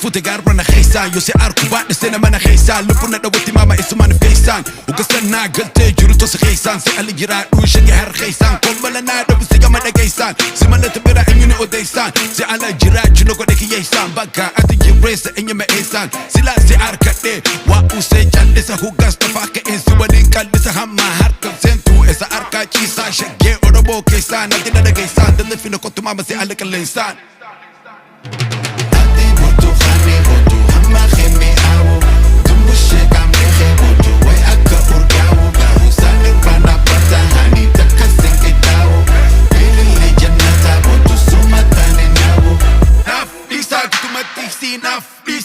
fute garba na khaysan yo se arku ba de sena mana khaysan lupuna da wati mama isman khaysan ugasana galte juru to se khaysan se ali jira du shige har khaysan kombala na da bisiga mana khaysan simana tabira anyuni odaysan se ala jira chuno ko de khaysan baka ati jibresa enyama ihsan sila se arkade wa use chande sa hugas ta faka insu walin kalde sa hamma har kam sentu esa arka chisa shige Oromoo khaysan adina da khaysan dan fino ko tu mama se ala kalensan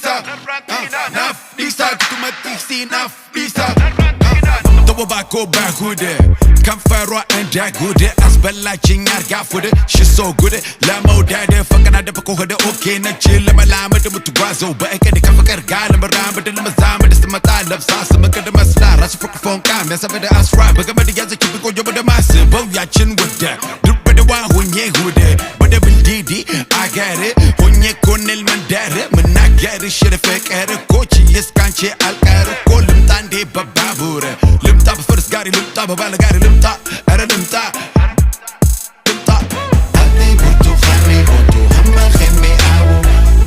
Naaf Dhiisaa Naaf Dhiisaa Double bako bahude Come fire and dagude As bella chingar gafude She's so good Lamo dade Fucking ada pako hode Okay na chill Lama lama de mutu wazo Ba eke de kafakar gala Maramba de lama zama De samata love sasa Maka de masla Rasu fuka phone kam Mesa bada asra Baga madi yaza kipi ko yoba de masa Bo ya chin with that Dupe de wa hunye hude Bada bildidi I get it Hunye konel mandare Managari shire fekere Kochi yeskanche alkare Ko limtande bababure Limta bafirst gari limta babala gari limta Era limta Limta Ati butu khani butu Hamma khemi awu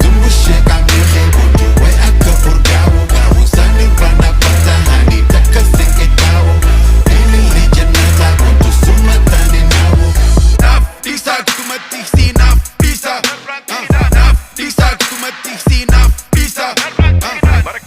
Dumbu sheka mihe butu Wai akka urgawu Gawu sani prana pata hani Taka singe gawu Ili li janata butu Sumatani nawu Naaf Dhiisaa kutumatiksi Naaf Dhiisaa Naaf Dhiisaa kutumatiksi Naaf Dhiisaa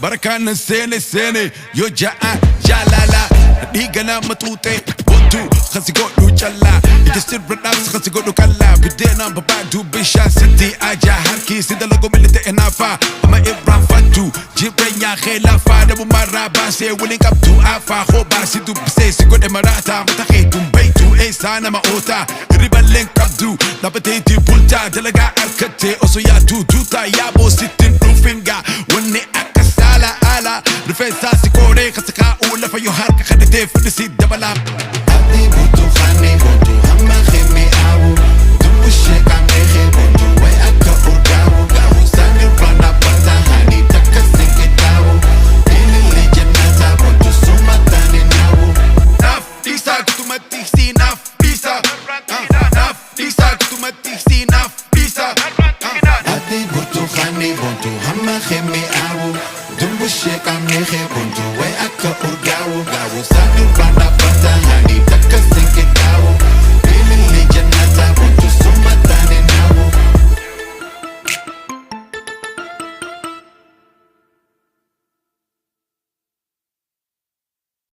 Barakana sene Yo ja'a jalala Digana matute Bontu khasi godu challa Idistir bradabs khasi godu kalla Bidena babadu bisha City aja harki Sida logo milite enafa Ama Ibrahim Fatu Jibrenya khilafa Nabu maraba Se willing up to afa Khoba sidu bise Sigod emarata Matakhitum baitu Eisana maota Riba link abdu Nabateti bulta Dalaga arkate Oso ya tu Duta yabo sitin rufinga Wane akasala ala Rifesa sikore Khasika ula fa yo harka khadite Fidisi dabala Ati butu khani butu Hamma khemi awu Dumbu sheka mehe butu Wai akka urgawu Gawu sani prana pata hani Taka singe gawu Ili li janata butu Sumatani nawu Naaf Dhiisaa kutumatiksi Naaf Dhiisaa Naaf Dhiisaa kutumatiksi Naaf Dhiisaa Ati butu khani butu Hamma khemi awu Dumbu sheka mehe butu Wai akka urgawu Gawu sani prana